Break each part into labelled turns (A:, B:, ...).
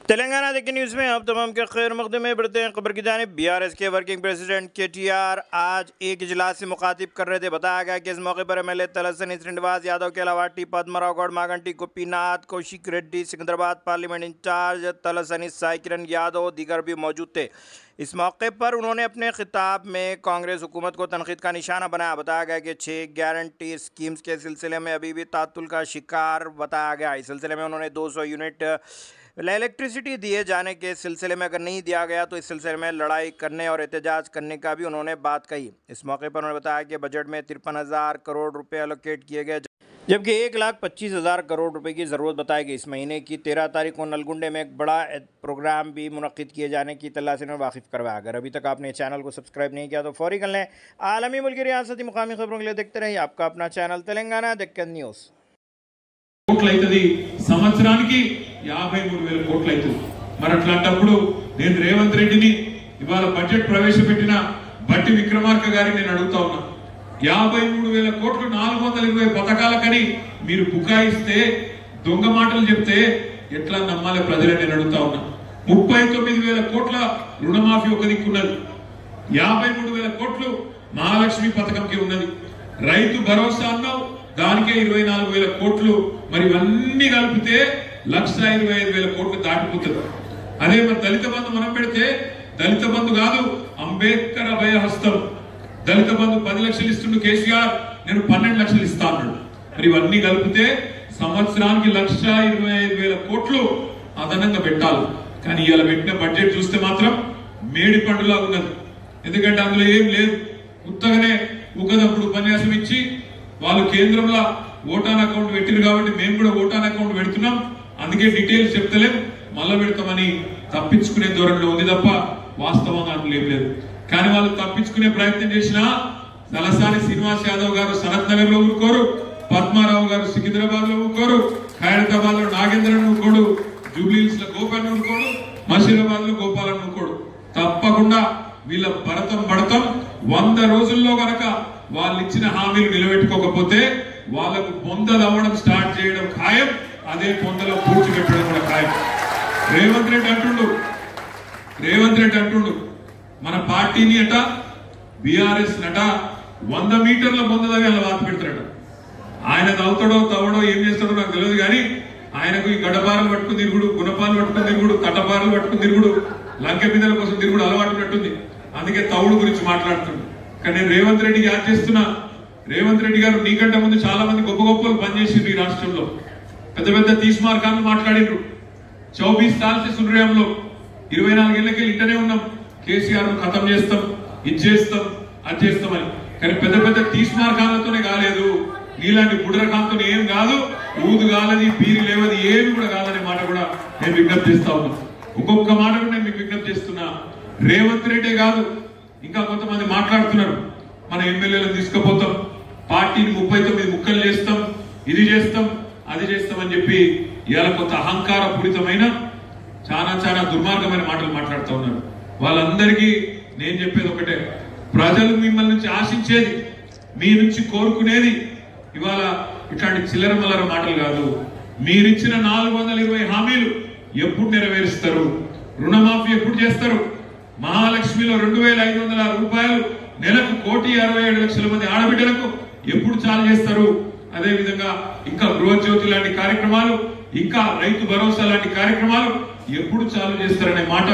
A: तेलंगाना देखिए न्यूज़ में अब तमाम के खैर मकदमे में बढ़ते हैं। खबर की जानिब बीआरएस के वर्किंग प्रेसिडेंट KTR आज एक इजलास से मुखातिब कर रहे थे। बताया गया कि इस मौके पर MLA तलसानी श्रीनिवास यादव के अलावा T Padmarao Goud, Maganti Gopinath, Kaushik Reddy, Secunderabad parliament incharge Talasani Sai Kiran Yadav दीगर भी मौजूद थे। इस मौके पर उन्होंने अपने खिताब में कांग्रेस हुकूमत को तनकीद का निशाना बनाया। बताया गया कि 6 गारंटी स्कीम्स के सिलसिले में अभी भी तातुल का शिकार बताया गया। इस सिलसिले में उन्होंने 200 यूनिट इलेक्ट्रिसिटी दिए जाने के सिलसिले में अगर नहीं दिया गया तो इस सिलसिले में लड़ाई करने और एहतजाज करने का भी उन्होंने बात कही। इस मौके पर उन्होंने बताया कि बजट में 53,000 करोड़ रुपए एलोकेट किए गए, जबकि 1,25,000 करोड़ रुपए की ज़रूरत बताई गई। इस महीने की 13 तारीख को नलगुंडे में एक बड़ा प्रोग्राम भी मुनक्किद किए जाने की इत्तला से वाकिफ़ करवाया। अगर अभी तक आपने चैनल को सब्सक्राइब नहीं किया तो फौरी कर लें। आलमी, मुल्की, रियासती, मुकामी खबरों के लिए देखते रहिए आपका अपना चैनल तेलंगाना डेक्कन न्यूज़।
B: సంవత్సరానికి 53,000 కోట్లు అవుతుంది। మరి అట్లాంటప్పుడు నేను రేవంత్ రెడ్డిని ఇవాళ బడ్జెట్ ప్రవేశపెట్టిన బట్టి విక్రమార్క గారిని నేను అడుగుతా ఉన్నా, 53,000 కోట్లు 420 పథకాలకని మీరు బుకాయిస్తే, దొంగ మాటలు చెప్తే ఎట్లా నమ్మాలి ప్రజలని నేను అడుగుతా ఉన్నా। 39,000 కోట్ల రుణమాఫీ ఒక దిక్కున్నది, 53,000 కోట్లు మహాలక్ష్మి పథకంకి ఉన్నది, రైతు భరోసా అన్నావు దానికే 24,000 కోట్లు, మరి ఇవన్నీ కలిపితే 1,25,000 కోట్లు దాటిపోతుంది। అదే మరి దళిత బంధు మనం పెడితే దళిత బంధు కాదు, అంబేద్కర్ అభయహస్తం దళిత బంధు 10 లక్షలు ఇస్తుండు కేసీఆర్, నేను 12 లక్షలు ఇస్తా అన్నాడు। మరి ఇవన్నీ కలిపితే సంవత్సరానికి 1,25,000 కోట్లు అదనంగా పెట్టాలి। కానీ ఇలా పెట్టిన బడ్జెట్ చూస్తే మాత్రం మేడి పండులా ఉన్నది। ఎందుకంటే అందులో ఏం లేదు, ఉత్తగానే ఉగదప్పుడు ఉపన్యాసం ఇచ్చి వాళ్ళు కేంద్రంలో ఓటాన్ అకౌంట్ పెట్టిరు కాబట్టి మేము కూడా ఓటాన్ అకౌంట్ పెడుతున్నాం, అందుకే డీటెయిల్స్ చెప్తలేం, మళ్ళా పెడతామని తప్పించుకునే ధోరణిలో ఉంది తప్ప వాస్తవంగా అందులో ఏం లేదు। కానీ వాళ్ళు తప్పించుకునే ప్రయత్నం చేసినా తలసాని శ్రీనివాస్ యాదవ్ గారు సనత్ నగర్ లో ఊరుకోరు, పద్మారావు గారు సికింద్రాబాద్ లో ఊరుకోరు, ఖైరతాబాద్ లో నాగేంద్రన్ ఊరుకోడు, జూబ్లీహిల్స్ లో గోపాల్ ఊరుకోడు, మషీరాబాద్ లో గోపాల్ ఊరుకోడు। తప్పకుండా వీళ్ళ భరతం పడతాం। 100 రోజుల్లో గనక వాళ్ళు ఇచ్చిన హామీలు నిలబెట్టుకోకపోతే వాళ్ళకు పొందదవ్వడం స్టార్ట్ చేయడం ఖాయం, అదే పొందలో పూడ్చిపెట్టడం కూడా ఖాయం। రేవంత్ రెడ్డి అంటుండు మన పార్టీని అట బీఆర్ఎస్ నట 100 మీటర్ల పొందదవి అలా వాత పెడతారట। ఆయన తవ్వడో ఏం చేస్తాడో నాకు తెలియదు, కానీ ఆయనకు ఈ గడపారలు పట్టుకుని తిరుగుడు, గుణపాలు పట్టుకుని తిరుగుడు, కట్టపారలు పట్టుకుని తిరుగుడు, లంకె బిందెల కోసం తిరుగుడు అలవాటు ఉన్నట్టుంది, అందుకే తవుడు గురించి మాట్లాడుతుంది। కానీ నేను రేవంత్ రెడ్డికి యాద్ చేస్తున్నా, రేవంత్ రెడ్డి గారు నీకంటే ముందు చాలా మంది గొప్ప గొప్పలు పనిచేసిండ్రు ఈ రాష్ట్రంలో, పెద్ద పెద్ద తీస్మార్కాలను మాట్లాడిండ్రు। 24 సార్లు से सुन रहे हम लोग, 24 ఏళ్ళకి ఇంటనే ఉన్నాం కేసీఆర్ ను ఖతం చేస్తాం, ఇది చేస్తాం, అది చేస్తామని। కానీ పెద్ద పెద్ద తీస్మార్కాలతోనే కాలేదు, నీలాంటి బుడ్రకాంతో ఏం కాదు, ఊదు కాలది, పీరి లేవది, ఏమి కూడా కాదనే మాట కూడా నేను విజ్ఞప్తి చేస్తా ఉన్నా। ఒక్కొక్క మాట కూడా నేను మీకు విజ్ఞప్తి చేస్తున్నా, రేవంత్ రెడ్డే కాదు ఇంకా కొంతమంది మాట్లాడుతున్నారు, మన ఎమ్మెల్యేలను తీసుకుపోతాం, పార్టీని 39 ముక్కలు చేస్తాం, ఇది చేస్తాం, అది చేస్తామని చెప్పి ఇవాళ కొంత అహంకార పూరితమైన చాలా దుర్మార్గమైన మాటలు మాట్లాడుతూ ఉన్నారు। వాళ్ళందరికీ నేను చెప్పేది ఒకటే, ప్రజలు మిమ్మల్ని నుంచి ఆశించేది, మీ నుంచి కోరుకునేది ఇవాళ ఇట్లాంటి చిల్లర మల్లర మాటలు కాదు। మీరిచ్చిన 420 హామీలు ఎప్పుడు నెరవేరుస్తారు, రుణమాఫీ ఎప్పుడు చేస్తారు, మహాలక్ష్మిలో 2,500 రూపాయలు నెలకు 1,67,00,000 మంది ఆడబిడ్డలకు ఎప్పుడు చాలు చేస్తారు, అదే విధంగా ఇంకా గృహజ్యోతి లాంటి కార్యక్రమాలు, ఇంకా రైతు భరోసా లాంటి కార్యక్రమాలు ఎప్పుడు చాలు చేస్తారనే మాట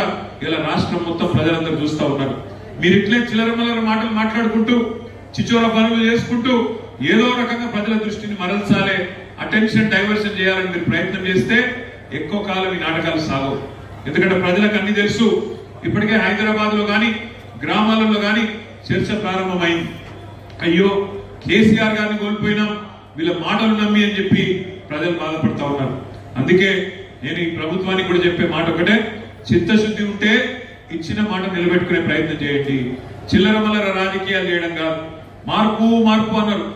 B: ఇలా రాష్ట్రం మొత్తం ప్రజలందరూ చూస్తా ఉన్నారు। మీరు ఇట్లే చిల్లరమల్లర మాటలు మాట్లాడుకుంటూ చిచోర పనులు చేసుకుంటూ ఏదో రకంగా ప్రజల దృష్టిని మరల్చాలే, అటెన్షన్ డైవర్షన్ చేయాలని మీరు ప్రయత్నం చేస్తే ఎక్కువ కాలం ఈ నాటకాలు సాగవు। ఎందుకంటే ప్రజలకు అన్ని తెలుసు, ఇప్పటికే హైదరాబాద్ లో గాని గ్రామాలలో గాని చర్చ ప్రారంభమైంది, అయ్యో కేసీఆర్ గారిని కోల్పోయినాం వీళ్ళ మాటలు నమ్మి అని చెప్పి ప్రజలు బాధపడతా ఉన్నారు। అందుకే నేను ఈ ప్రభుత్వానికి కూడా చెప్పే మాట ఒకటే, చిత్తశుద్ధి ఉంటే ఇచ్చిన మాట నిలబెట్టుకునే ప్రయత్నం చేయండి, చిల్లర మల్లర రాజకీయాలు చేయడం కాదు। మార్పు అన్నారు,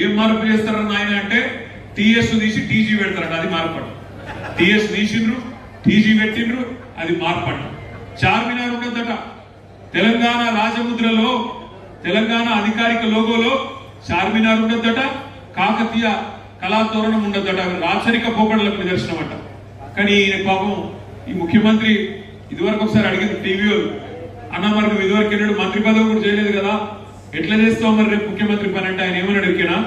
B: ఏం మార్పు చేస్తారని ఆయన అంటే టీఎస్ తీసి టీజీ పెడతారట, అది మార్పు అంట। టీఎస్ తీసిండ్రు, టీజీ పెట్టిండ్రు, అది మార్పు అంట। చార్మినార్ ఉండదట, తెలంగాణ రాజముద్రలో తెలంగాణ అధికారిక లోగోలో చార్మినార్ ఉండదట, కాకతీయ కళాతోరణం ఉండదట, రాచరిక పోకడలకు నిదర్శనం అంట। కానీ ఈయన పాపం ఈ ముఖ్యమంత్రి ఇదివరకు ఒకసారి అడిగింది టీవీలో, అన్న మరి నువ్వు ఇదివరకు వెళ్ళాడు మంత్రి పదవి కూడా చేయలేదు కదా, ఎట్లా చేస్తావు మరి రేపు ముఖ్యమంత్రి పని అంటే ఆయన ఏమని అడిగినా,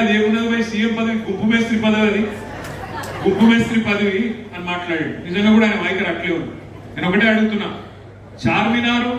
B: అది ఏమున్నది పోయి సీఎం పదవి గుప్పు మేస్త్రి పదవి, అది గుప్పు మేస్త్రి పదవి అని మాట్లాడాడు. నిజంగా కూడా ఆయన వైఖరి అట్లే ఉంది. నేను ఒకటే అడుగుతున్నా, చార్మినారు